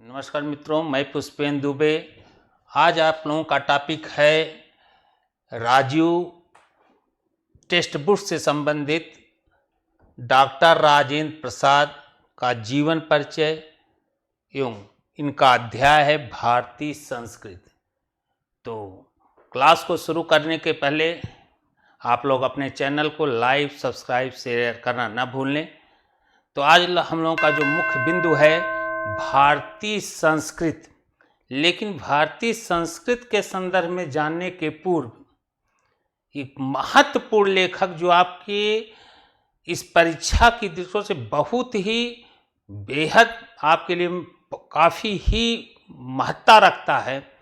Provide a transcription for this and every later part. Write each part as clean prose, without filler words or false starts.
नमस्कार मित्रों, मैं पुष्पेंद्र दुबे। आज आप लोगों का टॉपिक है राजीव टेक्स्ट बुक से संबंधित डॉक्टर राजेंद्र प्रसाद का जीवन परिचय एवं इनका अध्याय है भारतीय संस्कृति। तो क्लास को शुरू करने के पहले आप लोग अपने चैनल को लाइक, सब्सक्राइब, शेयर करना न भूलें। तो आज हम लोगों का जो मुख्य बिंदु है भारतीय संस्कृति। लेकिन भारतीय संस्कृति के संदर्भ में जानने के पूर्व एक महत्वपूर्ण लेखक जो आपके इस परीक्षा की दृष्टि से बहुत ही बेहद आपके लिए काफ़ी ही महत्ता रखता है,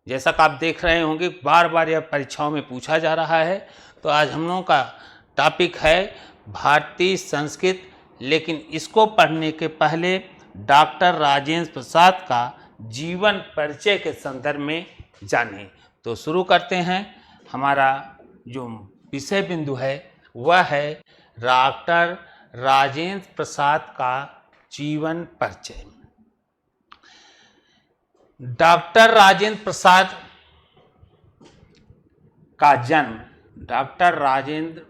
जैसा कि आप देख रहे होंगे बार बार यह परीक्षाओं में पूछा जा रहा है। तो आज हम लोगों का टॉपिक है भारतीय संस्कृति। लेकिन इसको पढ़ने के पहले डॉक्टर राजेंद्र प्रसाद का जीवन परिचय के संदर्भ में जानें। तो शुरू करते हैं। हमारा जो विषय बिंदु है वह है डॉक्टर राजेंद्र प्रसाद का जीवन परिचय। डॉक्टर राजेंद्र प्रसाद का जन्म डॉक्टर राजेंद्र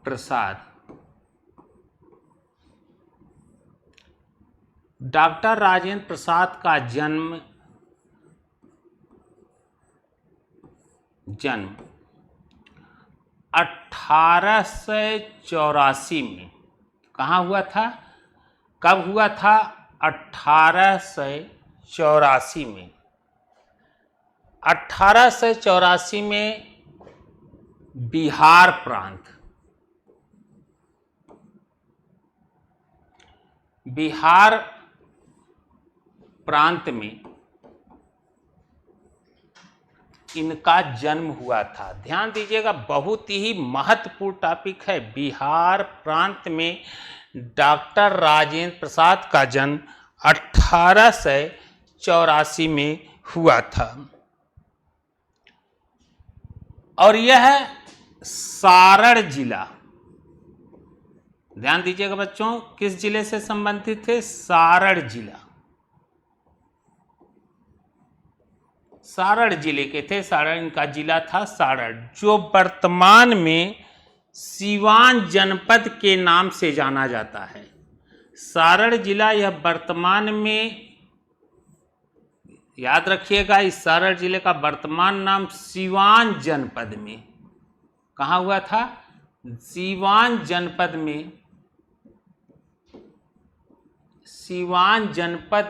प्रसाद डॉक्टर राजेंद्र प्रसाद का जन्म 1884 में कहाँ हुआ था? कब हुआ था? 1884 में। 1884 में बिहार प्रांत में इनका जन्म हुआ था। ध्यान दीजिएगा, बहुत ही महत्वपूर्ण टॉपिक है। बिहार प्रांत में डॉक्टर राजेंद्र प्रसाद का जन्म 1884 में हुआ था और यह सारण जिला, ध्यान दीजिएगा बच्चों, किस जिले से संबंधित थे? सारण जिला। सारण जिले के थे। सारण इनका जिला था सारण, जो वर्तमान में सीवान जनपद के नाम से जाना जाता है। सारण जिला यह वर्तमान में, याद रखिएगा, इस सारण जिले का वर्तमान नाम सीवान जनपद में कहाँ हुआ था? सीवान जनपद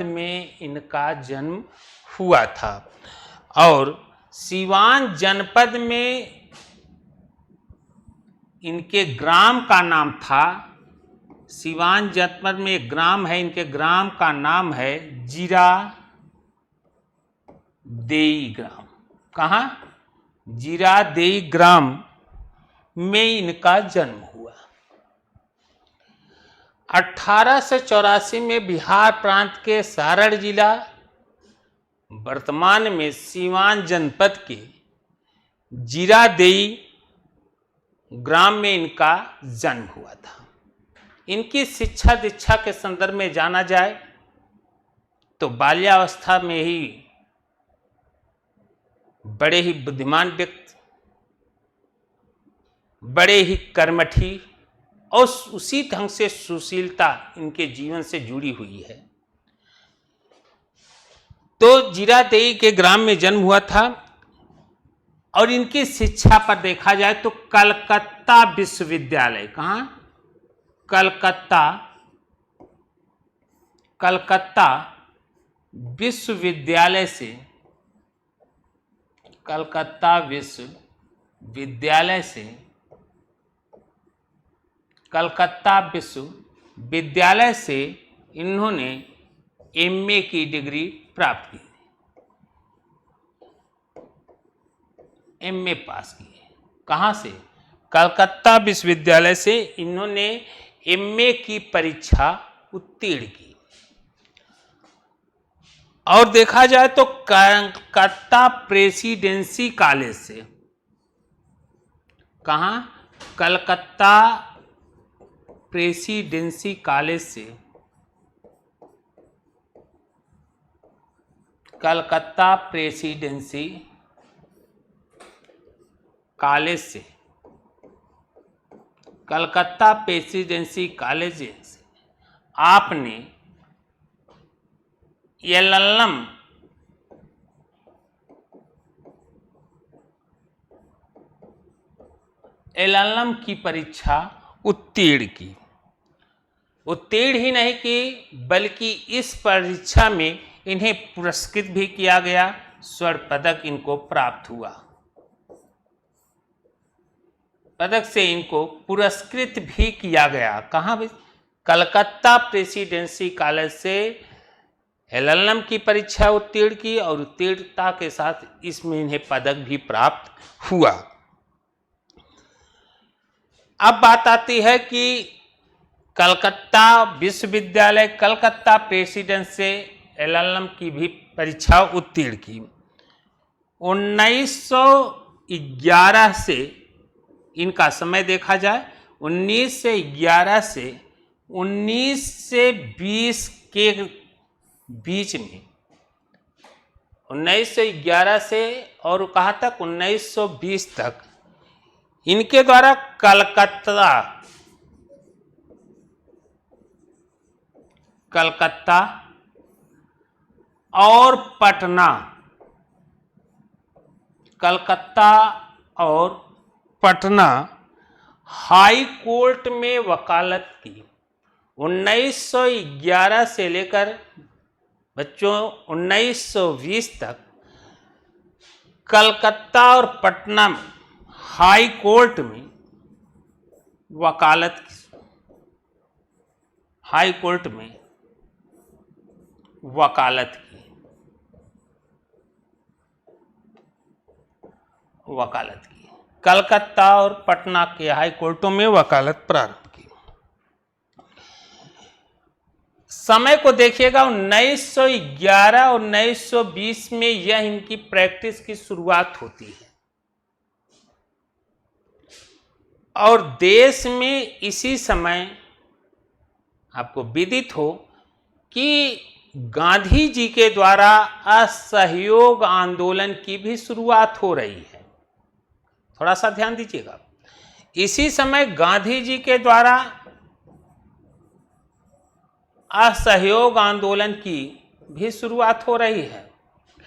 में इनका जन्म हुआ था और सीवान जनपद में इनके ग्राम का नाम था, सीवान जनपद में एक ग्राम है, इनके ग्राम का नाम है जीरादेई ग्राम। कहाँ? जीरादेई ग्राम में इनका जन्म हुआ। 1884 में बिहार प्रांत के सारण जिला, वर्तमान में सीवान जनपद के जीरादेई ग्राम में इनका जन्म हुआ था। इनकी शिक्षा दीक्षा के संदर्भ में जाना जाए तो बाल्यावस्था में ही बड़े ही बुद्धिमान व्यक्ति, बड़े ही कर्मठी और उसी ढंग से सुशीलता इनके जीवन से जुड़ी हुई है। तो जीरादेई के ग्राम में जन्म हुआ था और इनकी शिक्षा पर देखा जाए तो कलकत्ता विश्वविद्यालय, कहाँ? कलकत्ता विश्वविद्यालय से इन्होंने एमए की डिग्री प्राप्त की, एमए पास की। कहाँ से? कलकत्ता विश्वविद्यालय से इन्होंने एमए की परीक्षा उत्तीर्ण की। और देखा जाए तो कलकत्ता प्रेसिडेंसी कॉलेज से, कहाँ, कलकत्ता प्रेसिडेंसी कॉलेज से, कलकत्ता प्रेसिडेंसी कॉलेज से, कलकत्ता प्रेसिडेंसी कॉलेज से आपने एलएलएम की परीक्षा उत्तीर्ण की। उत्तीर्ण ही नहीं की बल्कि इस परीक्षा में इन्हें पुरस्कृत भी किया गया, स्वर्ण पदक इनको प्राप्त हुआ। पदक से इनको पुरस्कृत भी किया गया। कहाँ भी? कलकत्ता प्रेसिडेंसी कॉलेज से एलएलएम की परीक्षा उत्तीर्ण की और उत्तीर्णता के साथ इसमें इन्हें पदक भी प्राप्त हुआ। अब बात आती है कि कलकत्ता विश्वविद्यालय कलकत्ता प्रेसिडेंसी से एलएलएम की भी परीक्षा उत्तीर्ण की। 1911 से इनका समय देखा जाए, 1911 से 1920 के बीच में, 1911 से और कहाँ तक, 1920 तक इनके द्वारा कलकत्ता और पटना, कलकत्ता और पटना हाई कोर्ट में वकालत की। 1911 से लेकर बच्चों 1920 तक कलकत्ता और पटना हाई कोर्ट में वकालत की, हाई कोर्ट में वकालत की, कलकत्ता और पटना के हाई कोर्टों में वकालत प्रारंभ की। समय को देखिएगा, 1911 और 1920 में यह इनकी प्रैक्टिस की शुरुआत होती है और देश में इसी समय आपको विदित हो कि गांधी जी के द्वारा असहयोग आंदोलन की भी शुरुआत हो रही है। थोड़ा सा ध्यान दीजिएगा, इसी समय गांधी जी के द्वारा असहयोग आंदोलन की भी शुरुआत हो रही है।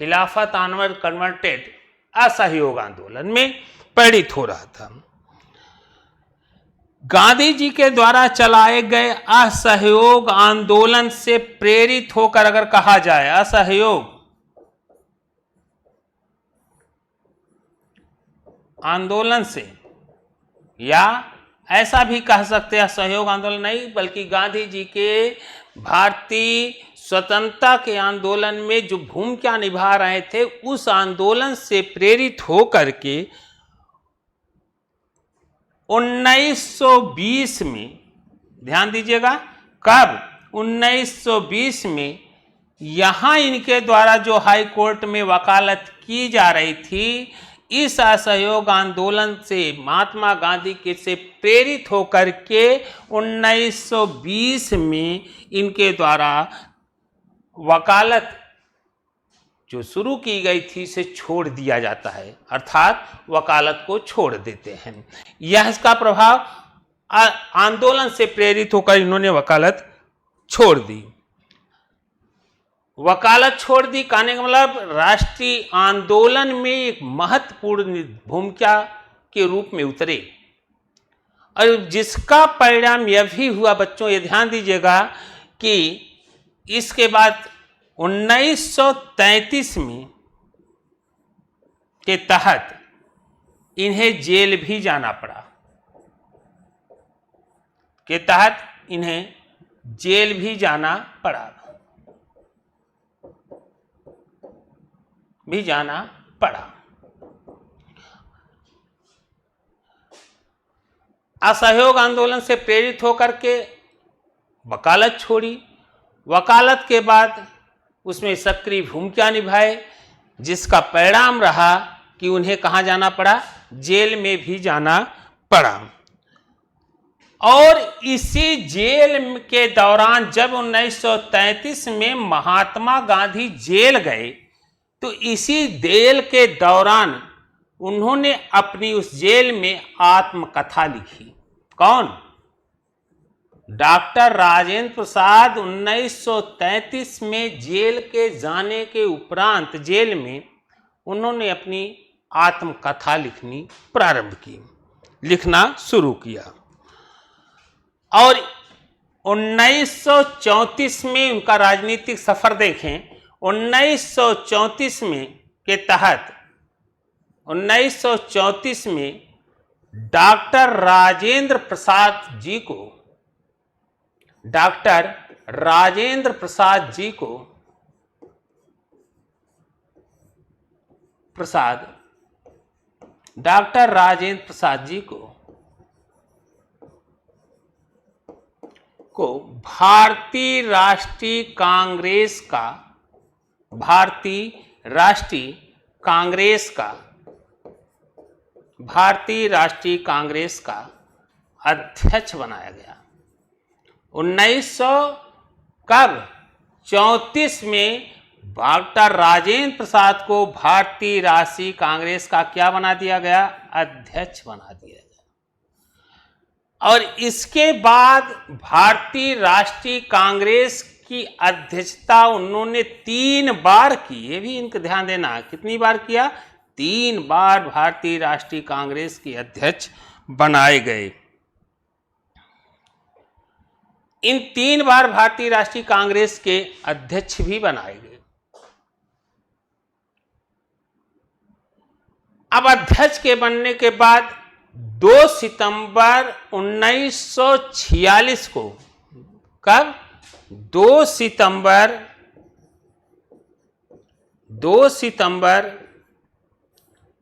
खिलाफत आंदोलन कन्वर्टेड असहयोग आंदोलन में परिणित हो रहा था। गांधी जी के द्वारा चलाए गए असहयोग आंदोलन से प्रेरित होकर अगर कहा जाए, असहयोग आंदोलन से, या ऐसा भी कह सकते हैं असहयोग आंदोलन नहीं बल्कि गांधी जी के भारतीय स्वतंत्रता के आंदोलन में जो भूमिका निभा रहे थे, उस आंदोलन से प्रेरित होकर के 1920 में, ध्यान दीजिएगा कब, 1920 में यहां इनके द्वारा जो हाई कोर्ट में वकालत की जा रही थी, इस असहयोग आंदोलन से महात्मा गांधी के से प्रेरित होकर के 1920 में इनके द्वारा वकालत जो शुरू की गई थी इसे छोड़ दिया जाता है, अर्थात वकालत को छोड़ देते हैं। यह इसका प्रभाव, आंदोलन से प्रेरित होकर इन्होंने वकालत छोड़ दी। वकालत छोड़ दी कहने का मतलब राष्ट्रीय आंदोलन में एक महत्वपूर्ण भूमिका के रूप में उतरे, और जिसका परिणाम यह भी हुआ बच्चों, ये ध्यान दीजिएगा कि इसके बाद 1933 में के तहत इन्हें जेल भी जाना पड़ा, के तहत इन्हें जेल भी जाना पड़ा, असहयोग आंदोलन से प्रेरित होकर के वकालत छोड़ी। वकालत के बाद उसमें सक्रिय भूमिका निभाए, जिसका परिणाम रहा कि उन्हें कहाँ जाना पड़ा, जेल में भी जाना पड़ा। और इसी जेल के दौरान जब 1933 में महात्मा गांधी जेल गए, तो इसी जेल के दौरान उन्होंने अपनी उस जेल में आत्मकथा लिखी। कौन? डॉक्टर राजेंद्र प्रसाद 1933 में जेल के जाने के उपरांत जेल में उन्होंने अपनी आत्मकथा लिखनी प्रारंभ की, लिखना शुरू किया। और 1934 में उनका राजनीतिक सफर देखें। 1934 में के तहत 1934 में डॉक्टर राजेंद्र प्रसाद जी को डॉक्टर राजेंद्र प्रसाद जी को भारतीय राष्ट्रीय कांग्रेस का अध्यक्ष बनाया गया। 1934 में डॉक्टर राजेंद्र प्रसाद को भारतीय राष्ट्रीय कांग्रेस का क्या बना दिया गया? अध्यक्ष बना दिया गया। और इसके बाद भारतीय राष्ट्रीय कांग्रेस की अध्यक्षता उन्होंने 3 बार की। ये भी इनको ध्यान देना, कितनी बार किया? 3 बार भारतीय राष्ट्रीय कांग्रेस के अध्यक्ष बनाए गए। इन 3 बार भारतीय राष्ट्रीय कांग्रेस के अध्यक्ष भी बनाए गए। अब अध्यक्ष के बनने के बाद 2 सितंबर 1946 को, कब? 2 सितंबर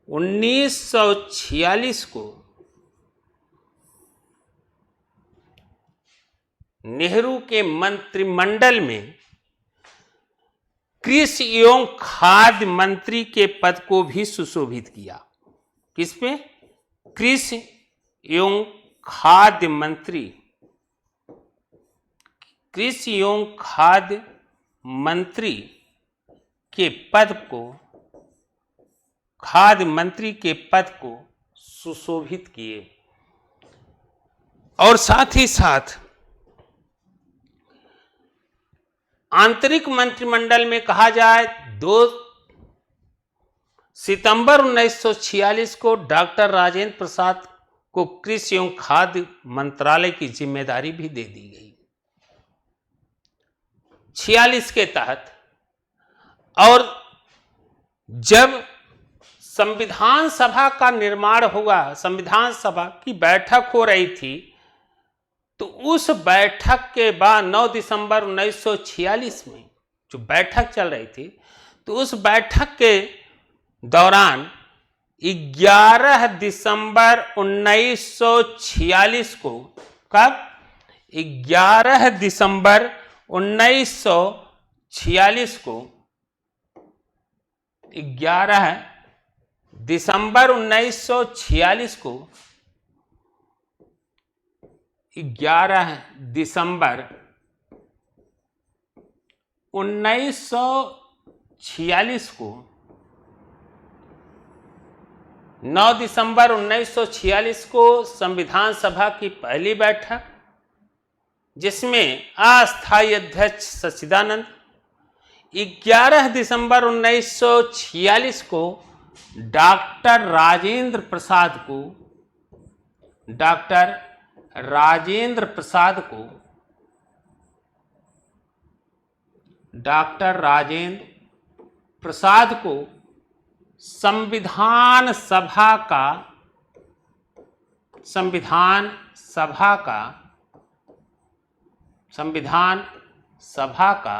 1946 को नेहरू के मंत्रिमंडल में कृषि एवं खाद्य मंत्री के पद को भी सुशोभित किया। किस पे? कृषि एवं खाद्य मंत्री, कृषि एवं खाद्य मंत्री के पद को, खाद्य मंत्री के पद को सुशोभित किए। और साथ ही साथ आंतरिक मंत्रिमंडल में कहा जाए 2 सितंबर 1946 को डॉक्टर राजेंद्र प्रसाद को कृषि एवं खाद्य मंत्रालय की जिम्मेदारी भी दे दी गई 46 के तहत। और जब संविधान सभा का निर्माण हुआ, संविधान सभा की बैठक हो रही थी, तो उस बैठक के बाद 9 दिसंबर 1946 में जो बैठक चल रही थी, तो उस बैठक के दौरान 11 दिसंबर 1946 को, कब? 11 दिसंबर 1946 को, 11 दिसंबर 1946 को, 11 दिसंबर 1946 को, 9 दिसंबर 1946 को संविधान सभा की पहली बैठक, जिसमें अस्थायी अध्यक्ष सच्चिदानंद, 11 दिसंबर 1946 को डॉक्टर राजेंद्र प्रसाद को संविधान सभा का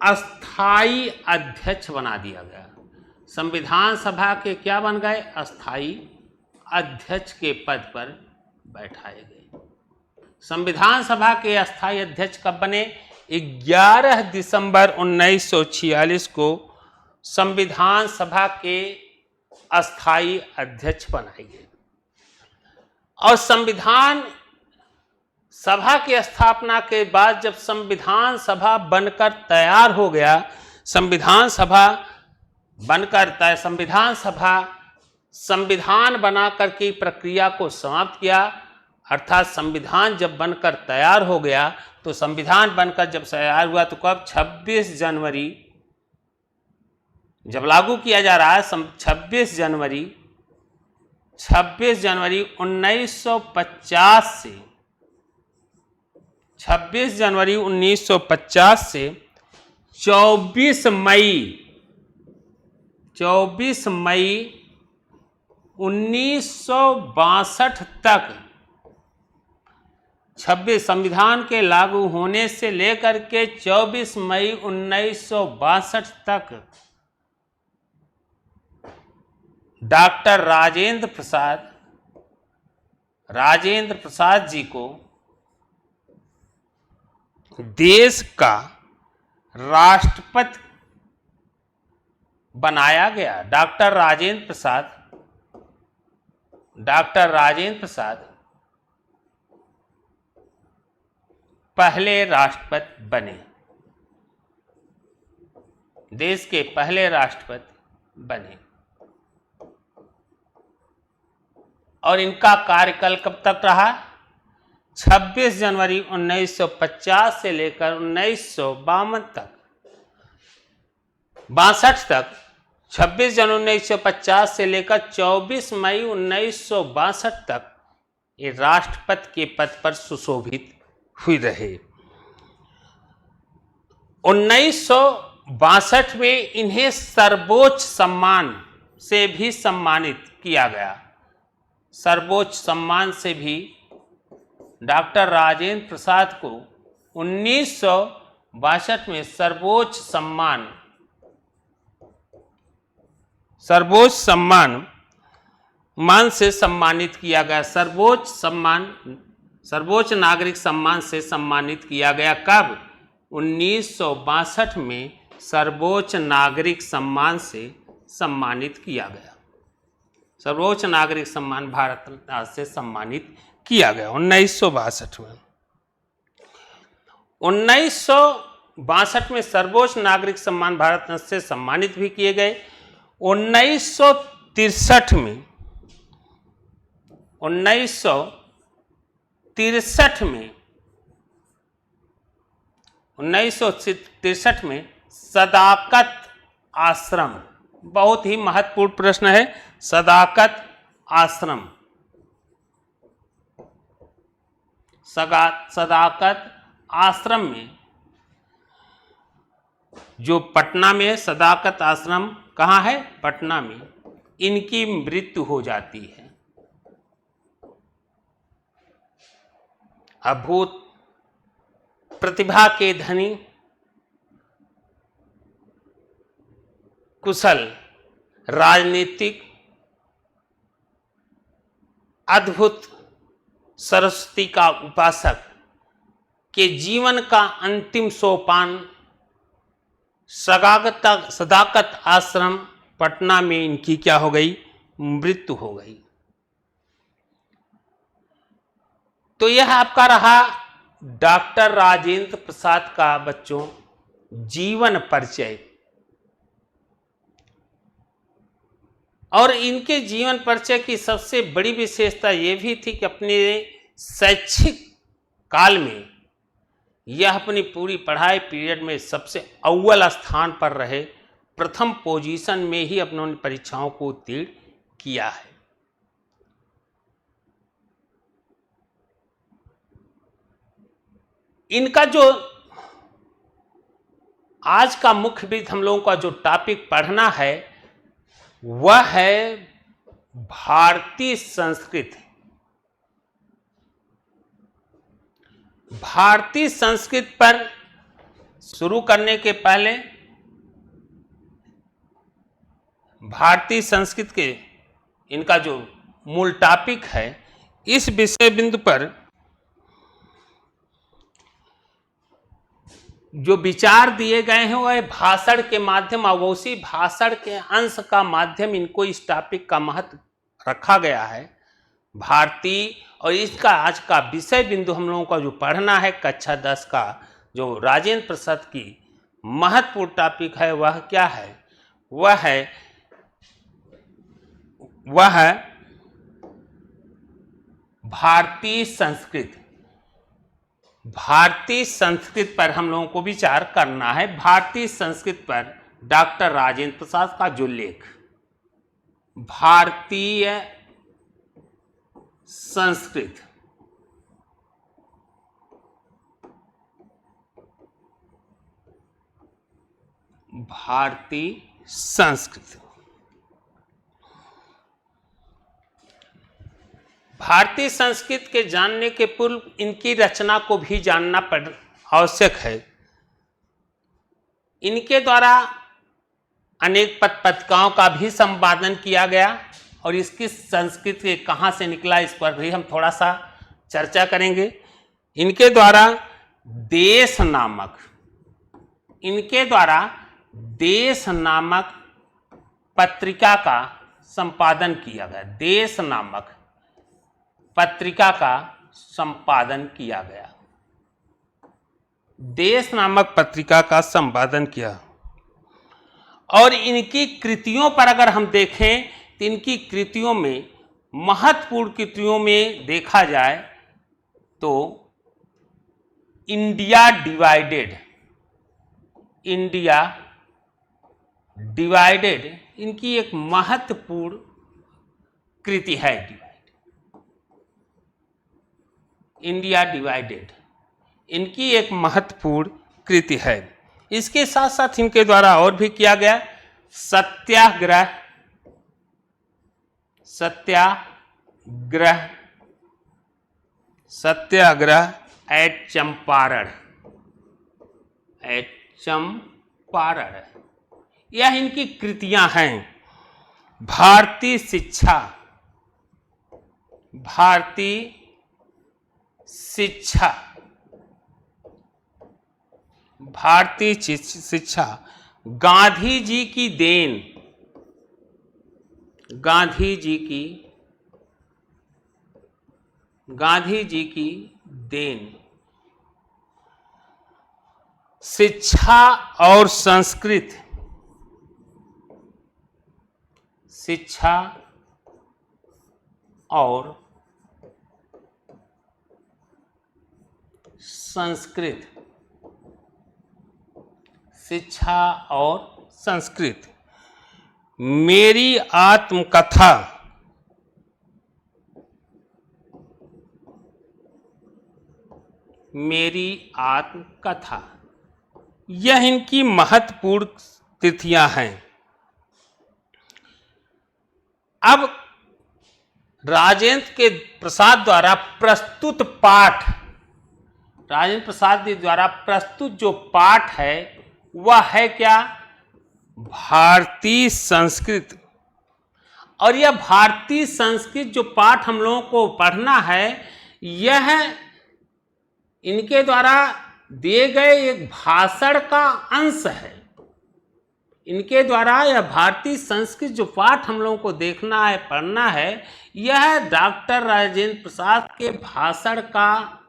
अस्थाई अध्यक्ष बना दिया गया। संविधान सभा के क्या बन गए? अस्थाई अध्यक्ष के पद पर बैठाए गए। संविधान सभा के अस्थायी अध्यक्ष कब बने? 11 दिसंबर 1946 को संविधान सभा के अस्थायी अध्यक्ष बनाए गए। और संविधान सभा की स्थापना के बाद जब संविधान सभा बनकर तैयार हो गया, संविधान बनाकर की प्रक्रिया को समाप्त किया, अर्थात संविधान जब बनकर तैयार हो गया तो संविधान बनकर जब तैयार हुआ तो कब? 26 जनवरी, जब लागू किया जा रहा है 26 जनवरी 1950 से 26 जनवरी 1950 से 24 मई 1962 तक, 26 संविधान के लागू होने से लेकर के 24 मई 1962 तक डॉक्टर राजेंद्र प्रसाद जी को देश का राष्ट्रपति बनाया गया। डॉक्टर राजेंद्र प्रसाद पहले राष्ट्रपति बने, देश के पहले राष्ट्रपति बने। और इनका कार्यकाल कब तक रहा? 26 जनवरी 1950 से लेकर 1962 तक, 26 जनवरी 1950 से लेकर 24 मई 1962 तक ये राष्ट्रपति के पद पर सुशोभित हुए रहे। 1962 में इन्हें सर्वोच्च सम्मान से भी सम्मानित किया गया। सर्वोच्च सम्मान से भी डॉक्टर राजेंद्र प्रसाद को 1962 में सर्वोच्च सम्मान से सम्मानित किया गया। सर्वोच्च नागरिक सम्मान से सम्मानित किया गया। कब? 1962 में सर्वोच्च नागरिक सम्मान से सम्मानित किया गया। सर्वोच्च नागरिक सम्मान भारत रत्न से सम्मानित किया गया 1962 में। 1962 में सर्वोच्च नागरिक सम्मान भारत रत्न से सम्मानित भी किए गए। 1963 में सदाकत आश्रम, बहुत ही महत्वपूर्ण प्रश्न है। सदाकत आश्रम में जो पटना में है, सदाकत आश्रम कहाँ है? पटना में। इनकी मृत्यु हो जाती है। अभूत प्रतिभा के धनी, कुशल राजनीतिक, अद्भुत सरस्वती का उपासक के जीवन का अंतिम सोपान सदाकत आश्रम पटना में इनकी क्या हो गई? मृत्यु हो गई। तो यह आपका रहा डॉक्टर राजेंद्र प्रसाद का बच्चों जीवन परिचय। और इनके जीवन परिचय की सबसे बड़ी विशेषता यह भी थी कि अपने शैक्षिक काल में यह अपनी पूरी पढ़ाई पीरियड में सबसे अव्वल स्थान पर रहे। प्रथम पोजीशन में ही अपने परीक्षाओं को उत्तीर्ण किया है। इनका जो आज का मुख्य विषय हम लोगों का जो टॉपिक पढ़ना है वह है भारतीय संस्कृति। भारतीय संस्कृति पर शुरू करने के पहले भारतीय संस्कृति के इनका जो मूल टॉपिक है, इस विषय बिंदु पर जो विचार दिए गए हैं वह भाषण के माध्यम और उसी भाषण के अंश का माध्यम इनको इस टॉपिक का महत्व रखा गया है भारतीय। और इसका आज का विषय बिंदु हम लोगों का जो पढ़ना है कक्षा 10 का जो राजेंद्र प्रसाद की महत्वपूर्ण टॉपिक है वह क्या है, वह है भारतीय संस्कृत। भारतीय संस्कृत पर हम लोगों को विचार करना है। भारतीय संस्कृत पर डॉक्टर राजेंद्र प्रसाद का जो लेख भारतीय संस्कृत, भारतीय संस्कृत, भारतीय संस्कृत के जानने के पूर्व इनकी रचना को भी जानना आवश्यक है। इनके द्वारा अनेक पत्रिकाओं का भी संपादन किया गया और इसकी संस्कृत के कहाँ से निकला इस पर भी हम थोड़ा सा चर्चा करेंगे। इनके द्वारा देश नामक पत्रिका का संपादन किया गया। देश नामक पत्रिका का संपादन किया गया। देश नामक पत्रिका का संपादन किया। और इनकी कृतियों पर अगर हम देखें तो इनकी कृतियों में महत्वपूर्ण कृतियों में देखा जाए तो इंडिया डिवाइडेड इनकी एक महत्वपूर्ण कृति है। इंडिया डिवाइडेड इनकी एक महत्वपूर्ण कृति है। इसके साथ साथ इनके द्वारा और भी किया गया सत्याग्रह एट चंपारण, यह इनकी कृतियां हैं। भारतीय शिक्षा गांधी जी की देन, शिक्षा और संस्कृत, शिक्षा और संस्कृत, मेरी आत्मकथा, यह इनकी महत्वपूर्ण तिथियां हैं। अब राजेंद्र प्रसाद द्वारा प्रस्तुत जो पाठ है वह है क्या, भारतीय संस्कृत। और यह भारतीय संस्कृत जो पाठ हम लोगों को पढ़ना है यह इनके द्वारा दिए गए एक भाषण का अंश है। इनके द्वारा यह भारतीय संस्कृत जो पाठ हम लोगों को देखना है, पढ़ना है, यह डॉक्टर राजेंद्र प्रसाद के भाषण का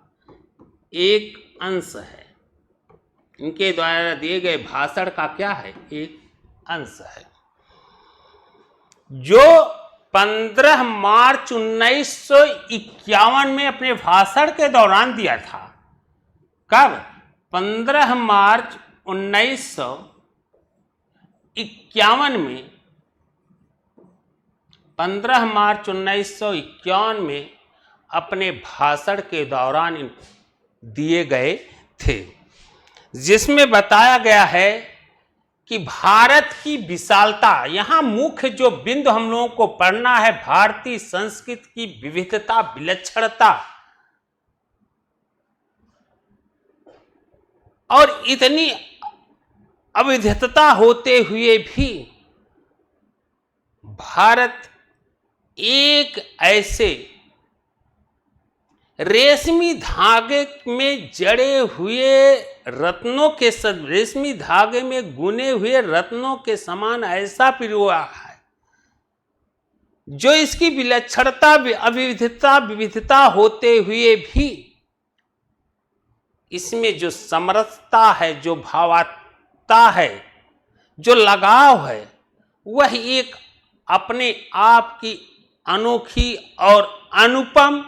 एक अंश है। इनके द्वारा दिए गए भाषण का क्या है, एक अंश है, जो 15 मार्च 1951 में अपने भाषण के दौरान दिया था। कब? 15 मार्च 1951 में, 15 मार्च 1951 में अपने भाषण के दौरान दिए गए थे, जिसमें बताया गया है कि भारत की विशालता, यहां मुख्य जो बिंदु हम लोगों को पढ़ना है, भारतीय संस्कृति की विविधता, विलक्षणता, और इतनी अविधता होते हुए भी भारत एक ऐसे रेशमी धागे में जड़े हुए रत्नों के रेशमी धागे में गुने हुए रत्नों के समान ऐसा पिरोआ है जो इसकी विलक्षणता विविधता होते हुए भी इसमें जो समरसता है, जो भावात्मकता है, जो लगाव है, वह एक अपने आप की अनोखी और अनुपम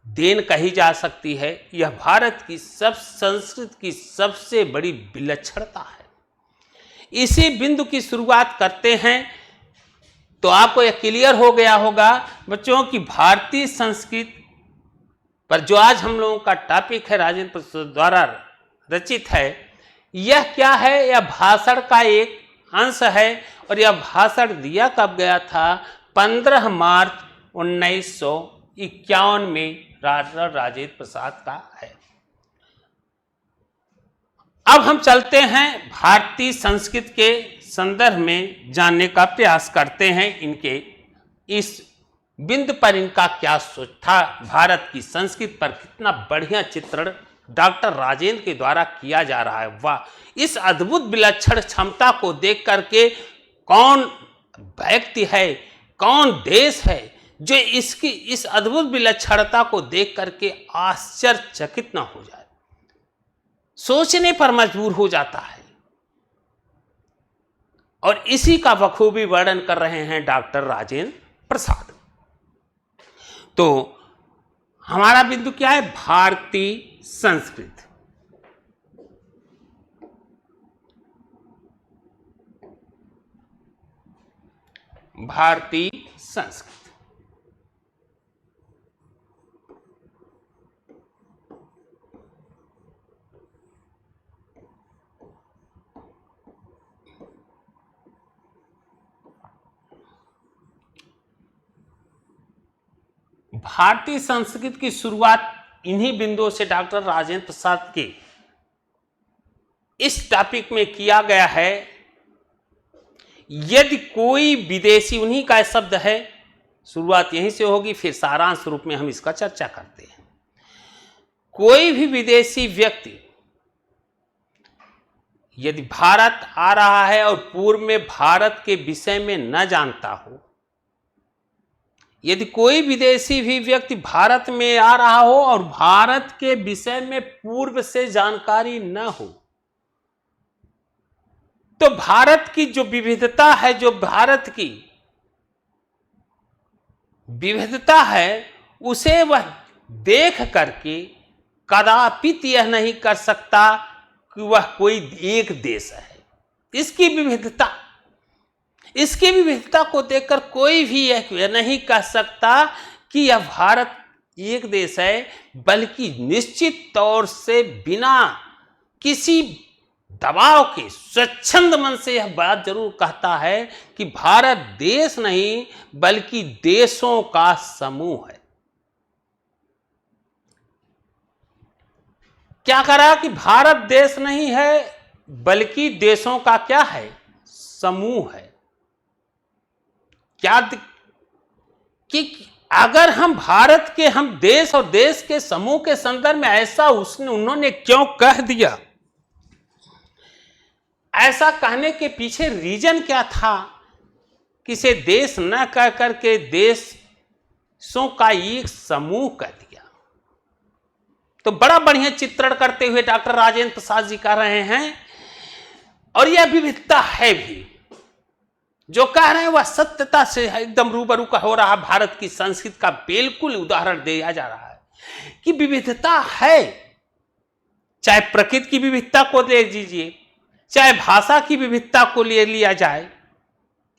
देन कही जा सकती है। यह भारत की संस्कृति की सबसे बड़ी विलक्षणता है। इसी बिंदु की शुरुआत करते हैं तो आपको यह क्लियर हो गया होगा बच्चों की भारतीय संस्कृति पर जो आज हम लोगों का टॉपिक है, राजेंद्र प्रसाद द्वारा रचित है, यह क्या है? यह भाषण का एक अंश है और यह भाषण दिया कब गया था? 15 मार्च 1951 में राजेंद्र प्रसाद का है। अब हम चलते हैं भारतीय संस्कृति के संदर्भ में जानने का प्रयास करते हैं। इनके इस बिंदु पर इनका क्या सोच था, भारत की संस्कृति पर कितना बढ़िया चित्रण डॉक्टर राजेंद्र के द्वारा किया जा रहा है। वाह, इस अद्भुत विलक्षण क्षमता को देख करके कौन व्यक्ति है, कौन देश है जो इसकी इस अद्भुत विलक्षणता को देख करके आश्चर्यचकित न हो जाए, सोचने पर मजबूर हो जाता है। और इसी का बखूबी वर्णन कर रहे हैं डॉक्टर राजेंद्र प्रसाद। तो हमारा बिंदु क्या है? भारतीय संस्कृति। भारतीय संस्कृति भारतीय संस्कृति की शुरुआत इन्हीं बिंदुओं से डॉक्टर राजेंद्र प्रसाद के इस टॉपिक में किया गया है। यदि कोई विदेशी, उन्हीं का शब्द है, शुरुआत यहीं से होगी, फिर सारांश रूप में हम इसका चर्चा करते हैं। कोई भी विदेशी व्यक्ति यदि भारत आ रहा है और पूर्व में भारत के विषय में न जानता हो, यदि कोई विदेशी भी व्यक्ति भारत में आ रहा हो और भारत के विषय में पूर्व से जानकारी न हो, तो भारत की जो विविधता है, जो भारत की विविधता है, उसे वह देख करके कदापि यह नहीं कर सकता कि वह कोई एक देश है। इसकी विविधता को देखकर कोई भी यह नहीं कह सकता कि यह भारत एक देश है, बल्कि निश्चित तौर से बिना किसी दबाव के स्वच्छंद मन से यह बात जरूर कहता है कि भारत देश नहीं बल्कि देशों का समूह है। क्या करा कि भारत देश नहीं है बल्कि देशों का क्या है? समूह है। क्या कि अगर हम भारत के, हम देश और देश के समूह के संदर्भ में ऐसा उन्होंने क्यों कह दिया? ऐसा कहने के पीछे रीजन क्या था कि इसे देश न कह करके देशों का एक समूह कह दिया? तो बड़ा बढ़िया चित्रण करते हुए डॉक्टर राजेंद्र प्रसाद जी कह रहे हैं, और यह विविधता है भी, जो कह रहे हैं वह सत्यता से एकदम रूबरू का हो रहा। भारत की संस्कृति का बिल्कुल उदाहरण दिया जा रहा है कि विविधता है। चाहे प्रकृति की विविधता को ले लीजिए, चाहे भाषा की विविधता को ले लिया जाए,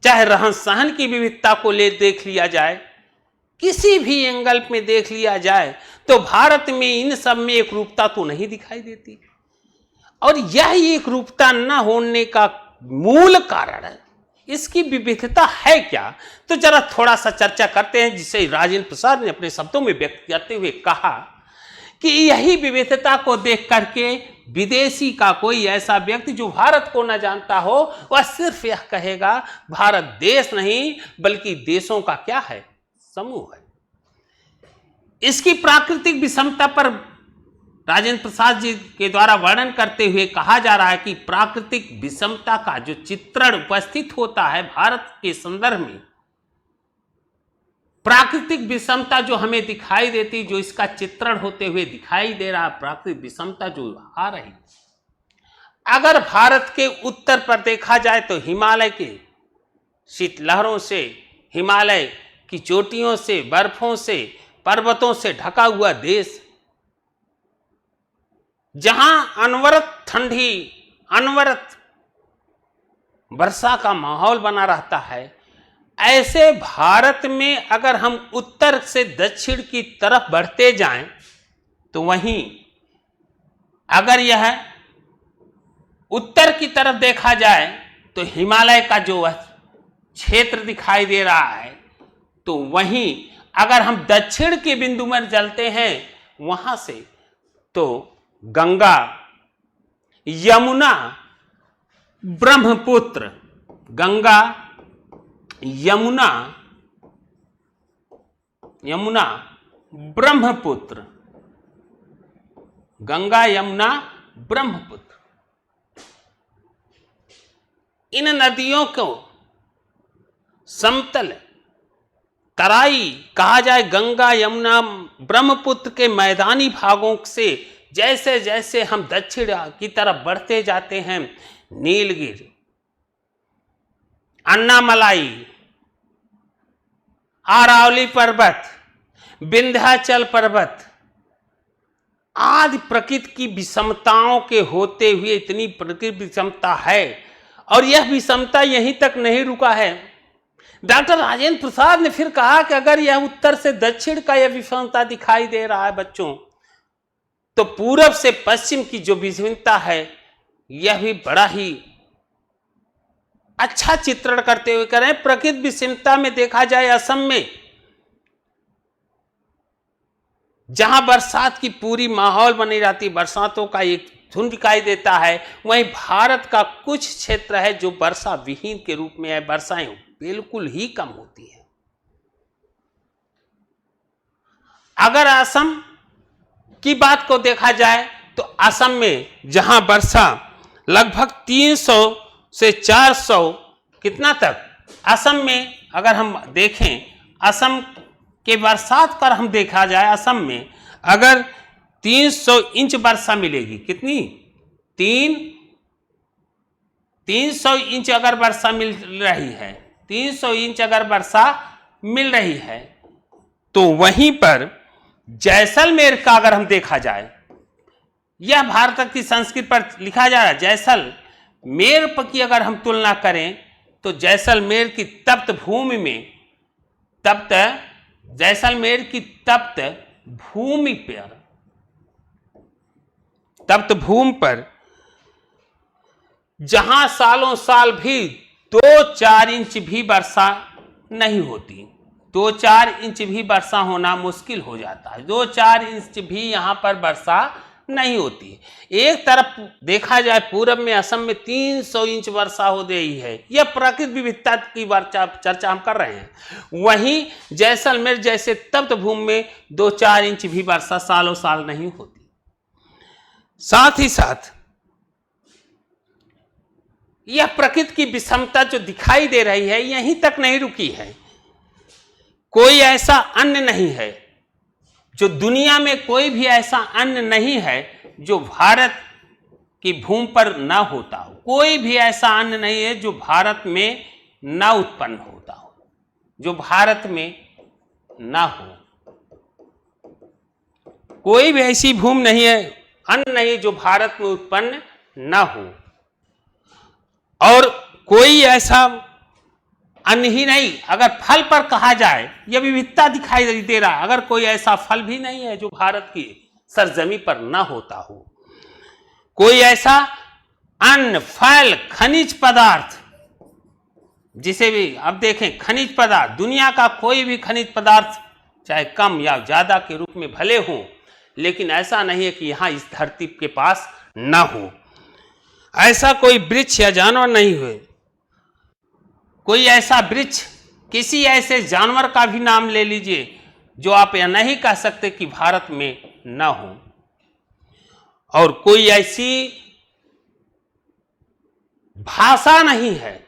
चाहे रहन सहन की विविधता को देख लिया जाए, किसी भी एंगल में देख लिया जाए, तो भारत में इन सब में एक रूपता तो नहीं दिखाई देती। और यह एक रूपता न होने का मूल कारण है, इसकी विविधता है क्या? तो जरा थोड़ा सा चर्चा करते हैं, जिसे राजेंद्र प्रसाद ने अपने शब्दों में व्यक्त करते हुए कहा कि यही विविधता को देख करके विदेशी का कोई ऐसा व्यक्ति जो भारत को न जानता हो, वह सिर्फ यह कहेगा भारत देश नहीं बल्कि देशों का क्या है? समूह है। इसकी प्राकृतिक विषमता पर राजेंद्र प्रसाद जी के द्वारा वर्णन करते हुए कहा जा रहा है कि प्राकृतिक विषमता का जो चित्रण उपस्थित होता है भारत के संदर्भ में, प्राकृतिक विषमता जो हमें दिखाई देती, जो इसका चित्रण होते हुए दिखाई दे रहा, प्राकृतिक विषमता जो आ रही, अगर भारत के उत्तर पर देखा जाए तो हिमालय के शीतलहरों से, हिमालय की चोटियों से, बर्फों से, पर्वतों से ढका हुआ देश, जहां अनवरत ठंडी, अनवरत वर्षा का माहौल बना रहता है, ऐसे भारत में अगर हम उत्तर से दक्षिण की तरफ बढ़ते जाएं तो वहीं अगर यह उत्तर की तरफ देखा जाए तो हिमालय का जो क्षेत्र दिखाई दे रहा है, तो वहीं अगर हम दक्षिण के बिंदु में चलते हैं वहां से तो गंगा, यमुना, ब्रह्मपुत्र, गंगा, यमुना, ब्रह्मपुत्र, गंगा, यमुना, ब्रह्मपुत्र, इन नदियों को समतल तराई कहा जाए। गंगा, यमुना, ब्रह्मपुत्र के मैदानी भागों से जैसे जैसे हम दक्षिण की तरफ बढ़ते जाते हैं, नीलगिरि, अन्नामलाई, अरावली पर्वत, विंध्याचल पर्वत आदि प्रकृति की विषमताओं के होते हुए इतनी प्रकृति विषमता है, और यह विषमता यहीं तक नहीं रुका है। डॉक्टर राजेंद्र प्रसाद ने फिर कहा कि अगर यह उत्तर से दक्षिण का यह विषमता दिखाई दे रहा है बच्चों, तो पूरब से पश्चिम की जो विषमता है यह भी बड़ा ही अच्छा चित्रण करते हुए कह रहे हैं। प्रकृति विषमता में देखा जाए असम में जहां बरसात की पूरी माहौल बनी रहती, बरसातों का एक झुंड दिखाई देता है, वहीं भारत का कुछ क्षेत्र है जो वर्षा विहीन के रूप में है, वर्षाएं बिल्कुल ही कम होती है। अगर असम की बात को देखा जाए तो असम में जहां वर्षा लगभग 300 से 400 कितना तक, असम में अगर हम देखें, असम के बरसात पर हम देखा जाए, असम में अगर 300 इंच वर्षा मिलेगी, कितनी, 300 इंच अगर वर्षा मिल रही है, 300 इंच अगर वर्षा मिल रही है, तो वहीं पर जैसलमेर का अगर हम देखा जाए, यह भारत की संस्कृति पर लिखा जा रहा है, जैसलमेर की अगर हम तुलना करें तो जैसलमेर की तप्त भूमि में, जैसलमेर की तप्त भूमि पर जहां सालों साल भी 2-4 इंच भी वर्षा नहीं होती, 2-4 इंच भी वर्षा होना मुश्किल हो जाता है, 2-4 इंच भी यहां पर वर्षा नहीं होती। एक तरफ देखा जाए पूरब में असम में 300 इंच वर्षा हो रही है, यह प्राकृतिक विविधता की चर्चा हम कर रहे हैं। वहीं जैसलमेर जैसे तप्त भूमि में 2-4 इंच भी वर्षा सालों साल नहीं होती। साथ ही साथ यह प्रकृति की विषमता जो दिखाई दे रही है यहीं तक नहीं रुकी है। कोई ऐसा अन्न नहीं है, जो दुनिया में कोई भी ऐसा अन्न नहीं है जो भारत की भूमि पर ना होता हो, कोई भी ऐसा अन्न नहीं है जो भारत में ना उत्पन्न होता हो, जो भारत में ना हो। कोई भी ऐसी भूमि नहीं है, अन्न नहीं जो भारत में उत्पन्न ना हो, और कोई ऐसा अन्न ही नहीं। अगर फल पर कहा जाए, यह विविधता दिखाई दे रहा है, अगर कोई ऐसा फल भी नहीं है जो भारत की सरजमी पर ना होता हो, कोई ऐसा अन्न, फल, खनिज पदार्थ, जिसे भी अब देखें खनिज पदार्थ, दुनिया का कोई भी खनिज पदार्थ चाहे कम या ज्यादा के रूप में भले हो, लेकिन ऐसा नहीं है कि यहां इस धरती के पास ना हो। ऐसा कोई वृक्ष या जानवर नहीं हुए, कोई ऐसा वृक्ष, किसी ऐसे जानवर का भी नाम ले लीजिए जो आप यह नहीं कह सकते कि भारत में न हो, और कोई ऐसी भाषा नहीं है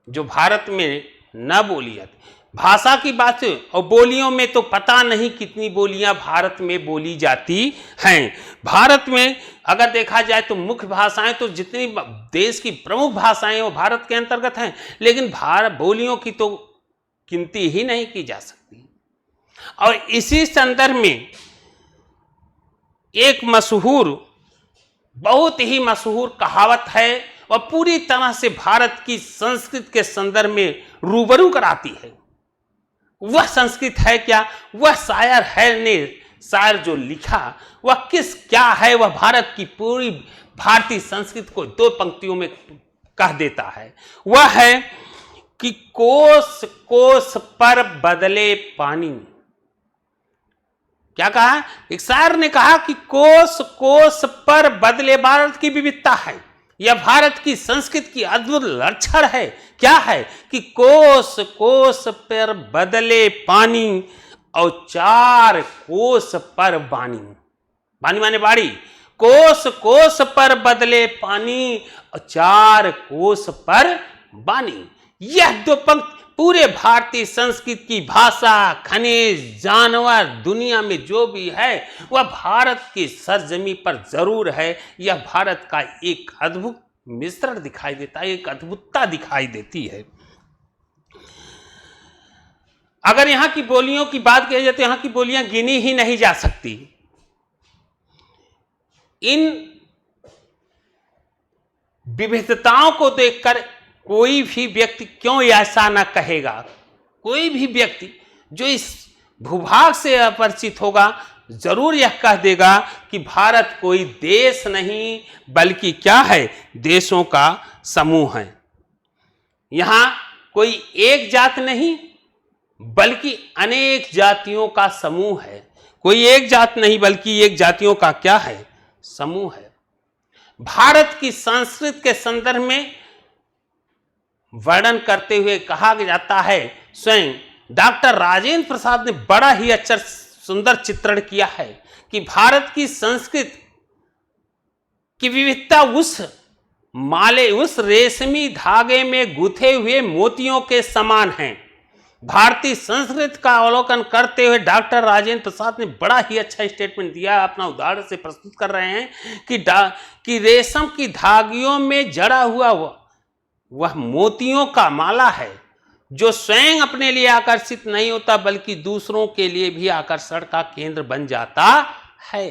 जो भारत में न बोली जाती। भाषा की बात है, और बोलियों में तो पता नहीं कितनी बोलियां भारत में बोली जाती हैं। भारत में अगर देखा जाए तो मुख्य भाषाएं तो जितनी देश की प्रमुख भाषाएं वो भारत के अंतर्गत हैं, लेकिन बोलियों की तो गिनती ही नहीं की जा सकती। और इसी संदर्भ में एक मशहूर, बहुत ही मशहूर कहावत है और पूरी तरह से भारत की संस्कृति के संदर्भ में रूबरू कराती है। वह संस्कृत है क्या, वह शायर है ने शायर जो लिखा वह क्या है, वह भारत की पूरी भारतीय संस्कृति को दो पंक्तियों में कह देता है। वह है कि कोस कोस पर बदले पानी। क्या कहा? एक शायर ने कहा कि कोस कोस पर बदले, भारत की विविधता है, यह भारत की संस्कृति की अद्भुत लक्षण है। क्या है कि कोस कोस पर बदले पानी और चार कोस पर बानी। बानी माने बाड़ी। कोस कोस पर बदले पानी और चार कोस पर बानी। यह दो पंक्ति पूरे भारतीय संस्कृति की भाषा, खनिज, जानवर, दुनिया में जो भी है वह भारत की सरजमी पर जरूर है। यह भारत का एक अद्भुत मिश्रण दिखाई देता है, एक अद्भुतता दिखाई देती है। अगर यहाँ की बोलियों की बात की जाए तो यहाँ की बोलियां गिनी ही नहीं जा सकती। इन विविधताओं को देखकर कोई भी व्यक्ति क्यों ऐसा ना कहेगा, कोई भी व्यक्ति जो इस भूभाग से अपरिचित होगा जरूर यह कह देगा कि भारत कोई देश नहीं बल्कि क्या है, देशों का समूह है। यहां कोई एक जात नहीं बल्कि अनेक जातियों का समूह है। कोई एक जात नहीं बल्कि एक जातियों का क्या है, समूह है। भारत की संस्कृति के संदर्भ में वर्णन करते हुए कहा जाता है, स्वयं डॉक्टर राजेंद्र प्रसाद ने बड़ा ही अच्छा सुंदर चित्रण किया है कि भारत की संस्कृति की विविधता उस माले, उस रेशमी धागे में गुथे हुए मोतियों के समान है। भारतीय संस्कृति का अवलोकन करते हुए डॉक्टर राजेंद्र प्रसाद ने बड़ा ही अच्छा स्टेटमेंट दिया, अपना उदाहरण से प्रस्तुत कर रहे हैं कि रेशम की धागियों में जड़ा हुआ वह मोतियों का माला है जो स्वयं अपने लिए आकर्षित नहीं होता बल्कि दूसरों के लिए भी आकर्षण का केंद्र बन जाता है।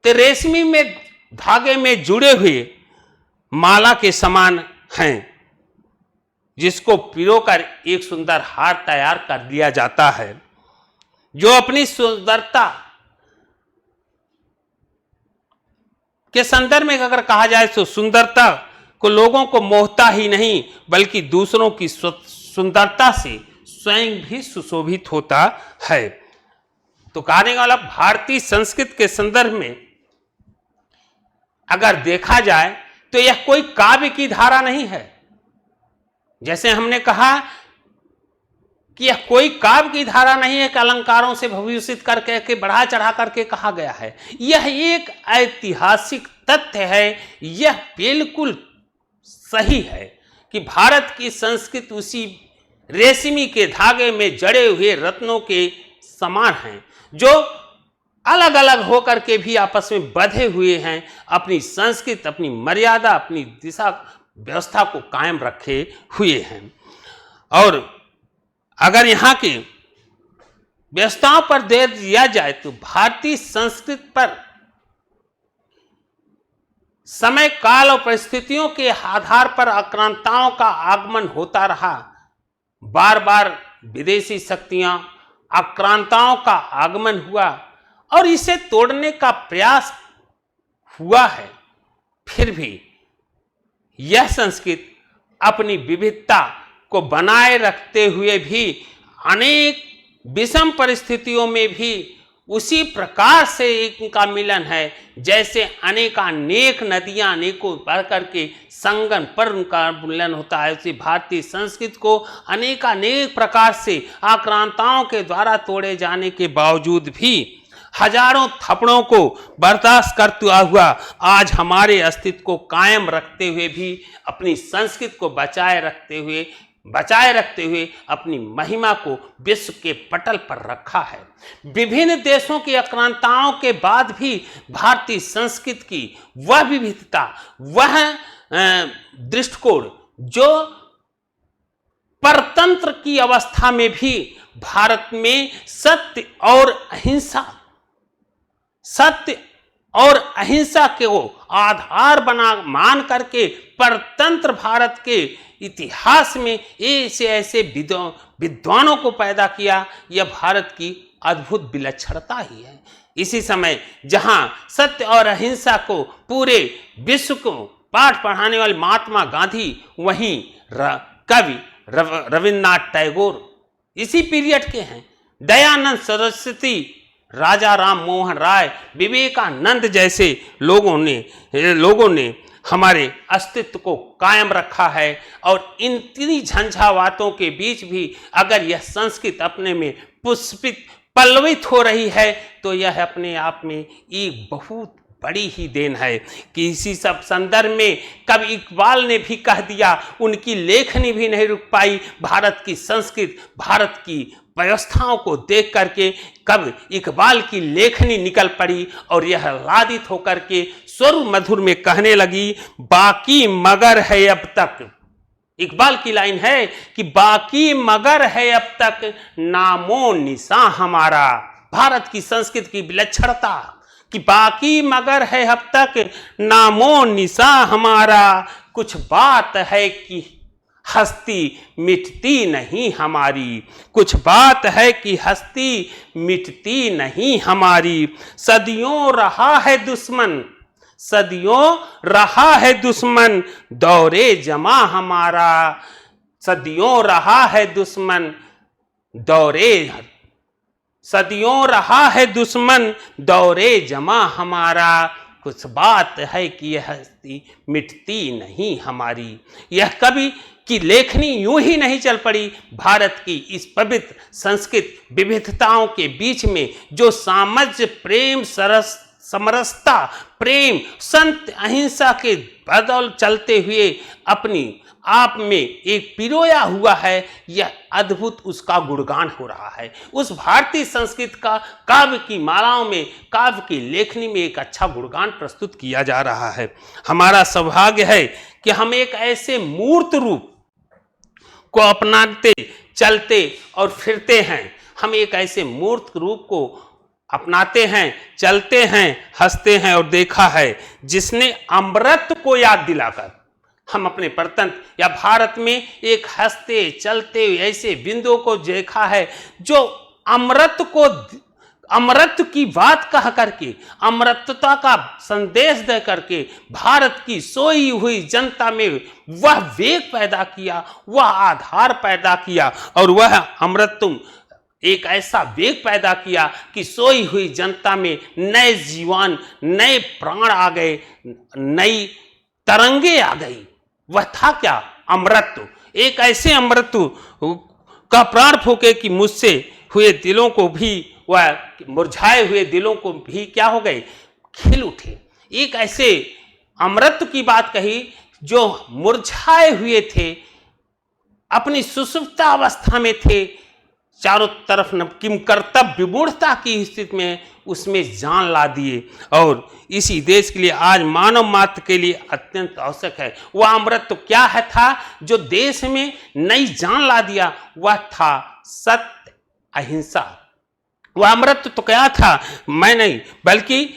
तो रेशमी में धागे में जुड़े हुए माला के समान हैं जिसको पिरोकर एक सुंदर हार तैयार कर दिया जाता है, जो अपनी सुंदरता के संदर्भ में अगर कहा जाए तो सुंदरता को लोगों को मोहता ही नहीं बल्कि दूसरों की सुंदरता से स्वयं भी सुशोभित होता है। तो कहने वाला भारतीय संस्कृति के संदर्भ में अगर देखा जाए तो यह कोई काव्य की धारा नहीं है। जैसे हमने कहा कि यह कोई काव्य की धारा नहीं है कि अलंकारों से भविष्यित करके बढ़ा चढ़ा करके कहा गया है। यह एक ऐतिहासिक तथ्य है। यह बिल्कुल सही है कि भारत की संस्कृति उसी रेशमी के धागे में जड़े हुए रत्नों के समान हैं जो अलग अलग होकर के भी आपस में बंधे हुए हैं, अपनी संस्कृति, अपनी मर्यादा, अपनी दिशा व्यवस्था को कायम रखे हुए हैं। और अगर यहाँ की व्यवस्थाओं पर ध्यान दिया जाए तो भारतीय संस्कृति पर समय, काल और परिस्थितियों के आधार पर आक्रांताओं का आगमन होता रहा। बार बार विदेशी शक्तियां, आक्रांताओं का आगमन हुआ और इसे तोड़ने का प्रयास हुआ है। फिर भी यह संस्कृति अपनी विविधता को बनाए रखते हुए भी अनेक विषम परिस्थितियों में भी उसी प्रकार से इनका मिलन है जैसे अनेकानेक नदियां अनेकों बह करके संगम पर उनका मिलन होता है। उसी भारतीय संस्कृति को अनेकानेक प्रकार से आक्रांताओं के द्वारा तोड़े जाने के बावजूद भी हजारों थप्पड़ों को बर्दाश्त करता हुआ आज हमारे अस्तित्व को कायम रखते हुए भी अपनी संस्कृति को बचाए रखते हुए अपनी महिमा को विश्व के पटल पर रखा है। विभिन्न देशों की आक्रांताओं के बाद भी भारतीय संस्कृति की वह विविधता, वह दृष्टिकोण जो परतंत्र की अवस्था में भी भारत में सत्य और अहिंसा को आधार मान करके परतंत्र भारत के इतिहास में ऐसे विद्वानों को पैदा किया। यह भारत की अद्भुत विलक्षणता ही है। इसी समय जहां सत्य और अहिंसा को पूरे विश्व को पाठ पढ़ाने वाले महात्मा गांधी, वहीं कवि रविन्द्रनाथ टैगोर इसी पीरियड के हैं। दयानंद सरस्वती, राजा राम मोहन राय, विवेकानंद जैसे लोगों ने हमारे अस्तित्व को कायम रखा है। और इन इतनी झंझावातों के बीच भी अगर यह संस्कृति अपने में पल्लवित हो रही है तो यह अपने आप में एक बहुत बड़ी ही देन है कि इसी सब संदर्भ में कभी इकबाल ने भी कह दिया, उनकी लेखनी भी नहीं रुक पाई भारत की संस्कृति, भारत की व्यवस्थाओं को देख करके कब इकबाल की लेखनी निकल पड़ी और यह लादित होकर के स्वर मधुर में कहने लगी, बाकी मगर है अब तक। इकबाल की लाइन है कि बाकी मगर है अब तक नामो निशान हमारा। भारत की संस्कृति की विलक्षणता कि बाकी मगर है अब तक नामो निशान हमारा, कुछ बात है कि हस्ती मिटती नहीं हमारी, कुछ बात है कि हस्ती मिटती नहीं हमारी। सदियों रहा है दुश्मन दौरे जमा हमारा, सदियों रहा है दुश्मन दौरे जमा हमारा, कुछ बात है कि यह हस्ती मिटती नहीं हमारी। यह कवि की लेखनी यूं ही नहीं चल पड़ी। भारत की इस पवित्र संस्कृत विविधताओं के बीच में जो सामंजस्य, प्रेम, समरसता, प्रेम, संत अहिंसा के बदौल चलते हुए अपनी आप में एक पिरोया हुआ है, यह अद्भुत उसका गुणगान हो रहा है। उस भारतीय संस्कृति का काव्य की मालाओं में, काव्य की लेखनी में एक अच्छा गुणगान प्रस्तुत किया जा रहा है। हमारा सौभाग्य है कि हम एक ऐसे मूर्त रूप को अपनाते, चलते और फिरते हैं। हम एक ऐसे मूर्त रूप को अपनाते हैं, चलते हैं, हंसते हैं और देखा है जिसने अमृत को याद दिलाकर हम अपने परतंत्र या भारत में एक हंसते चलते ऐसे बिंदुओं को देखा है जो अमृत की बात कह करके, अमृतता का संदेश दे करके भारत की सोई हुई जनता में वह वेग पैदा किया, वह आधार पैदा किया और वह अमृतुम एक ऐसा वेग पैदा किया कि सोई हुई जनता में नए जीवन, नए प्राण आ गए, नई तरंगे आ गई। वह था क्या? अमृत। एक ऐसे अमृत का प्राण फूके कि मुझसे हुए दिलों को भी, वह मुरझाए हुए दिलों को भी क्या हो गए? खिल उठे। एक ऐसे अमृत की बात कही जो मुरझाए हुए थे, अपनी सुसुप्ता अवस्था में थे, चारों तरफ किम कर्तव्य विमूढ़ता की स्थिति में उसमें जान ला दिए। और इसी देश के लिए आज मानव मात्र के लिए अत्यंत आवश्यक है। वह अमृत तो क्या है था जो देश में नई जान ला दिया? वह था सत्य अहिंसा। वह अमृत तो क्या था? मैं नहीं बल्कि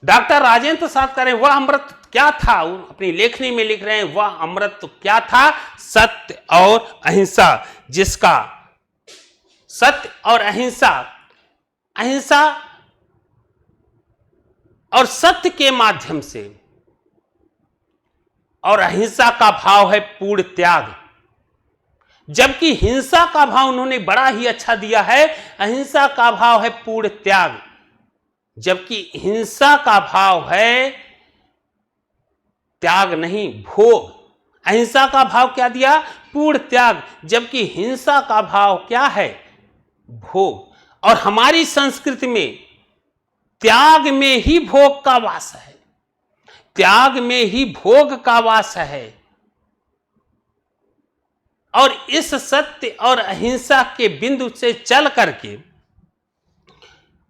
डॉक्टर राजेंद्र प्रसाद करें, वह अमृत क्या था? अपनी लेखनी में लिख रहे हैं, वह अमृत तो क्या था? सत्य और अहिंसा। जिसका सत्य और अहिंसा, अहिंसा और सत्य के माध्यम से, और अहिंसा का भाव है पूर्ण त्याग। जबकि हिंसा का भाव उन्होंने बड़ा ही अच्छा दिया है। अहिंसा का भाव है पूर्ण त्याग, जबकि हिंसा का भाव है त्याग नहीं, भोग। अहिंसा का भाव क्या दिया? पूर्ण त्याग, जबकि हिंसा का भाव क्या है? भोग। और हमारी संस्कृति में त्याग में ही भोग का वास है, त्याग में ही भोग का वास है। और इस सत्य और अहिंसा के बिंदु से चल करके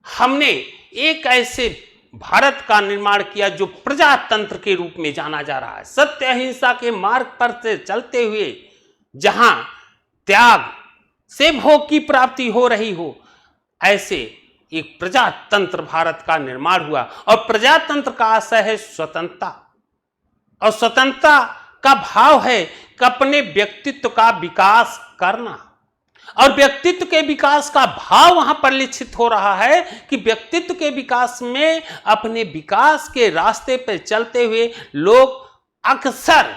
हमने एक ऐसे भारत का निर्माण किया जो प्रजातंत्र के रूप में जाना जा रहा है। सत्य अहिंसा के मार्ग पर से चलते हुए जहां त्याग से भोग की प्राप्ति हो रही हो, ऐसे एक प्रजातंत्र भारत का निर्माण हुआ। और प्रजातंत्र का आशय है स्वतंत्रता, और स्वतंत्रता का भाव है कि अपने व्यक्तित्व का विकास करना। और व्यक्तित्व के विकास का भाव वहां परिलक्षित हो रहा है कि व्यक्तित्व के विकास में अपने विकास के रास्ते पर चलते हुए लोग अक्सर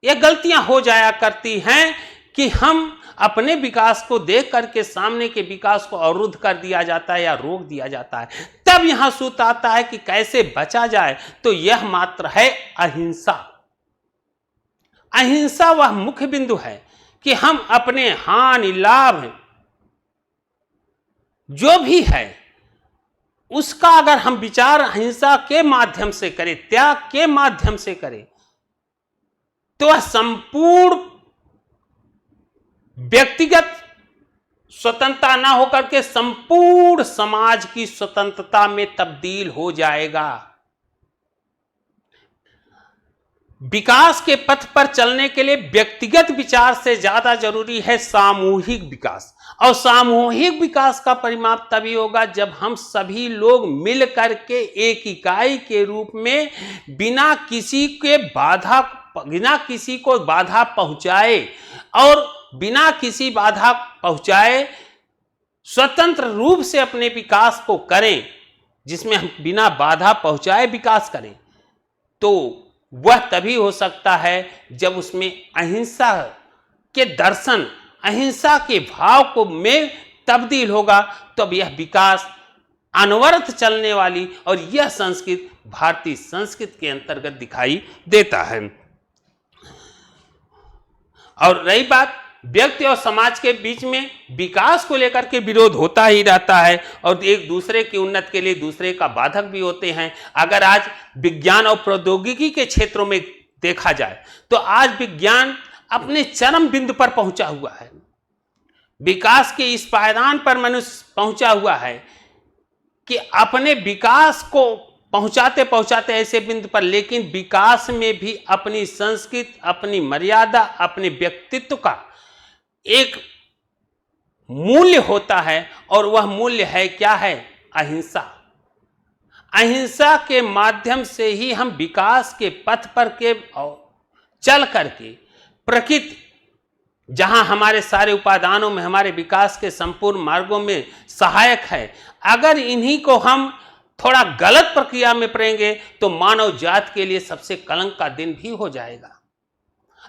ये गलतियां हो जाया करती हैं कि हम अपने विकास को देख करके सामने के विकास को अवरुद्ध कर दिया जाता है या रोक दिया जाता है। तब यहां सूत्र आता है कि कैसे बचा जाए, तो यह मात्र है अहिंसा। अहिंसा वह मुख्य बिंदु है कि हम अपने हानि लाभ जो भी है उसका अगर हम विचार अहिंसा के माध्यम से करें, त्याग के माध्यम से करें, तो वह संपूर्ण व्यक्तिगत स्वतंत्रता ना होकर के संपूर्ण समाज की स्वतंत्रता में तब्दील हो जाएगा। विकास के पथ पर चलने के लिए व्यक्तिगत विचार से ज्यादा जरूरी है सामूहिक विकास। और सामूहिक विकास का परिमाप तभी होगा जब हम सभी लोग मिल करके एक इकाई के रूप में बिना किसी को बाधा पहुंचाए और बिना किसी बाधा पहुंचाए स्वतंत्र रूप से अपने विकास को करें, जिसमें हम बिना बाधा पहुंचाए विकास करें। तो वह तभी हो सकता है जब उसमें अहिंसा के दर्शन, अहिंसा के भाव को में तब्दील होगा। तब यह विकास अनवरत चलने वाली और यह संस्कृति भारतीय संस्कृति के अंतर्गत दिखाई देता है। और रही बात व्यक्ति और समाज के बीच में विकास को लेकर के विरोध होता ही रहता है और एक दूसरे की उन्नति के लिए दूसरे का बाधक भी होते हैं। अगर आज विज्ञान और प्रौद्योगिकी के क्षेत्रों में देखा जाए तो आज विज्ञान अपने चरम बिंदु पर पहुंचा हुआ है, विकास के इस पायदान पर मनुष्य पहुंचा हुआ है कि अपने विकास को पहुंचाते पहुंचाते ऐसे बिंदु पर, लेकिन विकास में भी अपनी संस्कृति, अपनी मर्यादा, अपने व्यक्तित्व का एक मूल्य होता है। और वह मूल्य है क्या है? अहिंसा। अहिंसा के माध्यम से ही हम विकास के पथ पर के चल करके प्रकृति जहां हमारे सारे उपादानों में हमारे विकास के संपूर्ण मार्गों में सहायक है, अगर इन्हीं को हम थोड़ा गलत प्रक्रिया में पड़ेंगे तो मानव जाति के लिए सबसे कलंक का दिन भी हो जाएगा।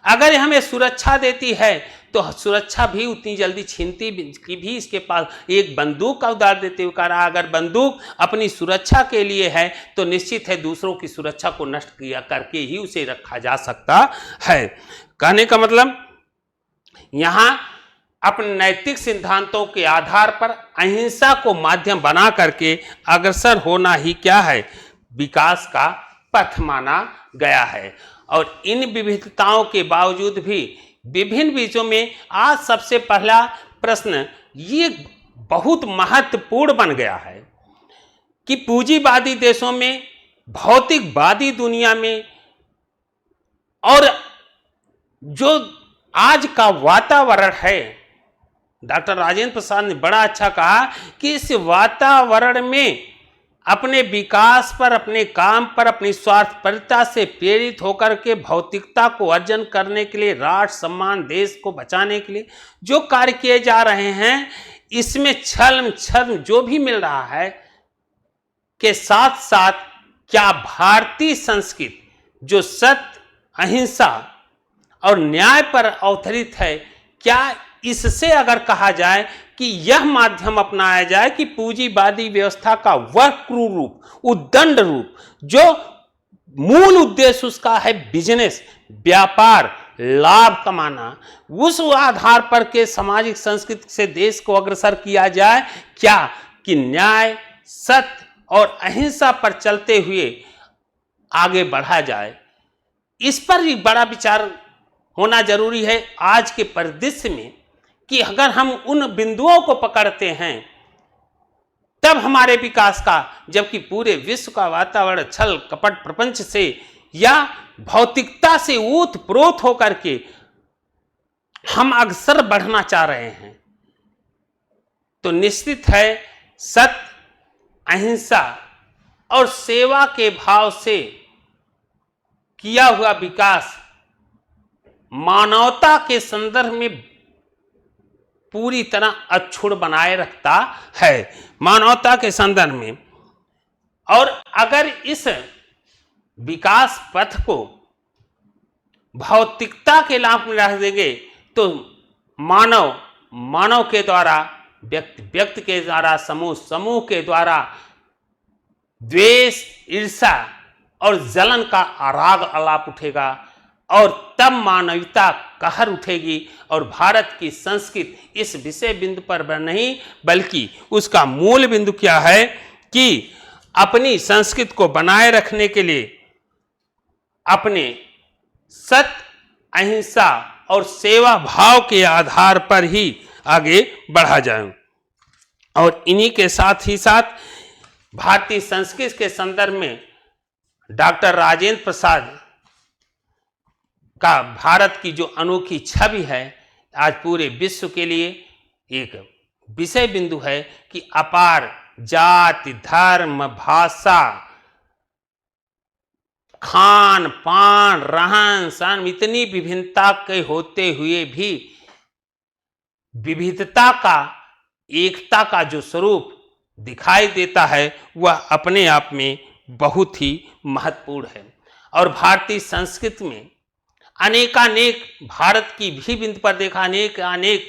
अगर हमें सुरक्षा देती है तो सुरक्षा भी उतनी जल्दी छीनती की भी इसके पास। एक बंदूक का उदाहरण देते हुए कह रहा, अगर बंदूक अपनी सुरक्षा के लिए है तो निश्चित है दूसरों की सुरक्षा को नष्ट किया करके ही उसे रखा जा सकता है। कहने का मतलब यहां अपने नैतिक सिद्धांतों के आधार पर अहिंसा को माध्यम बना करके अग्रसर होना ही क्या है? विकास का पथ माना गया है। और इन विविधताओं के बावजूद भी विभिन्न विषयों में आज सबसे पहला प्रश्न ये बहुत महत्वपूर्ण बन गया है कि पूंजीवादी देशों में, भौतिकवादी दुनिया में और जो आज का वातावरण है, डॉक्टर राजेंद्र प्रसाद ने बड़ा अच्छा कहा कि इस वातावरण में अपने विकास पर, अपने काम पर, अपनी स्वार्थपरता से प्रेरित होकर के भौतिकता को अर्जन करने के लिए, राष्ट्र सम्मान, देश को बचाने के लिए जो कार्य किए जा रहे हैं, इसमें छल जो भी मिल रहा है के साथ साथ क्या भारतीय संस्कृति जो सत्य, अहिंसा और न्याय पर आधारित है, क्या इससे अगर कहा जाए कि यह माध्यम अपनाया जाए कि पूंजीवादी व्यवस्था का वह क्रूर रूप, उद्दंड रूप, जो मूल उद्देश्य उसका है बिजनेस, व्यापार, लाभ कमाना, उस आधार पर के सामाजिक संस्कृति से देश को अग्रसर किया जाए, क्या कि न्याय, सत्य और अहिंसा पर चलते हुए आगे बढ़ा जाए। इस पर भी बड़ा विचार होना जरूरी है आज के परिदृश्य में, कि अगर हम उन बिंदुओं को पकड़ते हैं तब हमारे विकास का, जबकि पूरे विश्व का वातावरण छल कपट प्रपंच से या भौतिकता से ओत-प्रोत होकर के हम अग्रसर बढ़ना चाह रहे हैं, तो निश्चित है सत्य, अहिंसा और सेवा के भाव से किया हुआ विकास मानवता के संदर्भ में पूरी तरह अक्षुण्ण बनाए रखता है, मानवता के संदर्भ में। और अगर इस विकास पथ को भौतिकता के लाभ में रख देंगे तो मानव के द्वारा, व्यक्ति के द्वारा, समूह के द्वारा द्वेष, ईर्ष्या और जलन का आराग अलाप उठेगा और तब मानवता कहर उठेगी। और भारत की संस्कृति इस विषय बिंदु पर नहीं, बल्कि उसका मूल बिंदु क्या है कि अपनी संस्कृति को बनाए रखने के लिए अपने सत्य, अहिंसा और सेवा भाव के आधार पर ही आगे बढ़ा जाए। और इन्हीं के साथ ही साथ भारतीय संस्कृति के संदर्भ में डॉक्टर राजेंद्र प्रसाद का भारत की जो अनोखी छवि है, आज पूरे विश्व के लिए एक विषय बिंदु है कि अपार जाति, धर्म, भाषा, खान पान, रहन सहन, इतनी विभिन्नता के होते हुए भी विविधता का, एकता का जो स्वरूप दिखाई देता है वह अपने आप में बहुत ही महत्वपूर्ण है। और भारतीय संस्कृति में अनेकानेक, भारत की भी बिंदु पर देखा, अनेक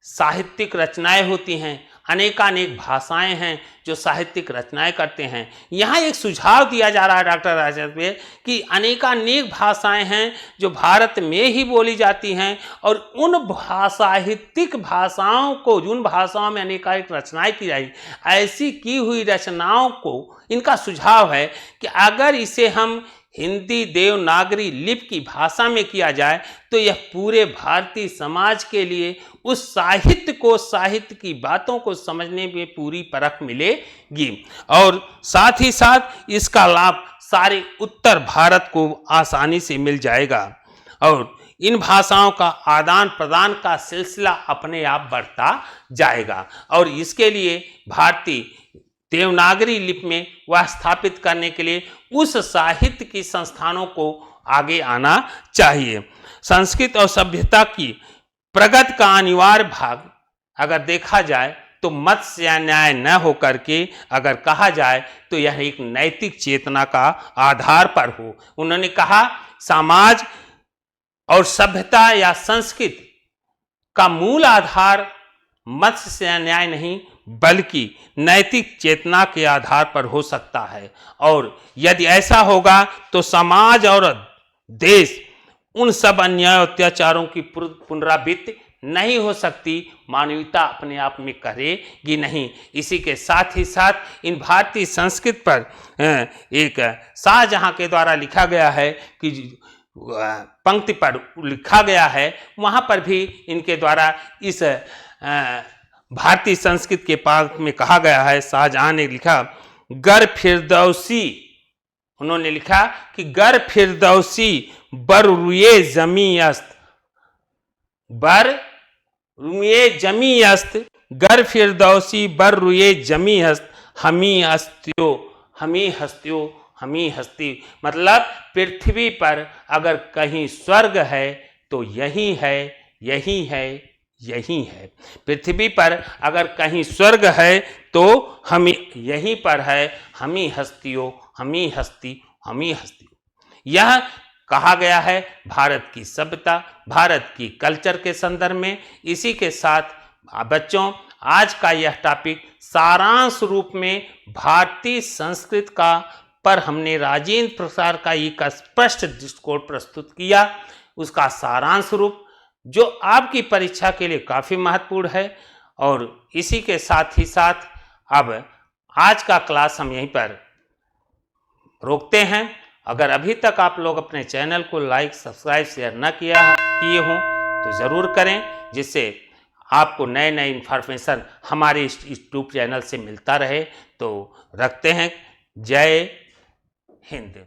साहित्यिक रचनाएं होती हैं, अनेकानेक भाषाएं हैं जो साहित्यिक रचनाएं करते हैं। यहाँ एक सुझाव दिया जा रहा है डॉक्टर राजेंद्र में कि अनेकानेक भाषाएं हैं जो भारत में ही बोली जाती हैं, और उन साहित्यिक भाषाओं को, जिन भाषाओं में अनेकानेक रचनाएं की जाएगी, ऐसी की हुई रचनाओं को, इनका सुझाव है कि अगर इसे हम हिंदी देवनागरी लिपि की भाषा में किया जाए तो यह पूरे भारतीय समाज के लिए उस साहित्य को, साहित्य की बातों को समझने में पूरी परख मिलेगी। और साथ ही साथ इसका लाभ सारे उत्तर भारत को आसानी से मिल जाएगा और इन भाषाओं का आदान प्रदान का सिलसिला अपने आप बढ़ता जाएगा। और इसके लिए भारतीय देवनागरी लिपि में वह स्थापित करने के लिए उस साहित्य की संस्थानों को आगे आना चाहिए। संस्कृत और सभ्यता की प्रगति का अनिवार्य भाग अगर देखा जाए तो मत्स्य या न्याय न होकर के अगर कहा जाए तो यह एक नैतिक चेतना का आधार पर हो। उन्होंने कहा समाज और सभ्यता या संस्कृति का मूल आधार मत्स्य या न्याय नहीं बल्कि नैतिक चेतना के आधार पर हो सकता है, और यदि ऐसा होगा तो समाज और देश उन सब अन्याय अत्याचारों की पुनरावृत्ति नहीं हो सकती, मानवता अपने आप में करेगी नहीं। इसी के साथ ही साथ इन भारतीय संस्कृति पर एक शाहजहां के द्वारा लिखा गया है कि पंक्ति पर लिखा गया है, वहाँ पर भी इनके द्वारा इस भारतीय संस्कृति के पाठ में कहा गया है। शाहजहां ने लिखा गर फिरदौसी, उन्होंने लिखा कि गर फिरदौसी बर रुए जमी अस्त, बर रुए जमी अस्त, गर फिरदौसी बर रुए जमी अस्त, हमी हस्त्यो, हमी हस्त्यो, हमी हस्ती। मतलब पृथ्वी पर अगर कहीं स्वर्ग है तो यही है, यही है, यही है। पृथ्वी पर अगर कहीं स्वर्ग है तो हम यहीं पर है, हमी हस्तियों, हमी हस्ती, हमी हस्ती। यह कहा गया है भारत की सभ्यता, भारत की कल्चर के संदर्भ में। इसी के साथ बच्चों, आज का यह टॉपिक सारांश रूप में भारतीय संस्कृति का पर हमने राजेंद्र प्रसाद का एक स्पष्ट दृष्टिकोण प्रस्तुत किया, उसका सारांश रूप जो आपकी परीक्षा के लिए काफ़ी महत्वपूर्ण है। और इसी के साथ ही साथ अब आज का क्लास हम यहीं पर रोकते हैं। अगर अभी तक आप लोग अपने चैनल को लाइक, सब्सक्राइब, शेयर न किए हों तो ज़रूर करें, जिससे आपको नए नए इन्फॉर्मेशन हमारे इस यूट्यूब चैनल से मिलता रहे। तो रखते हैं। जय हिंद।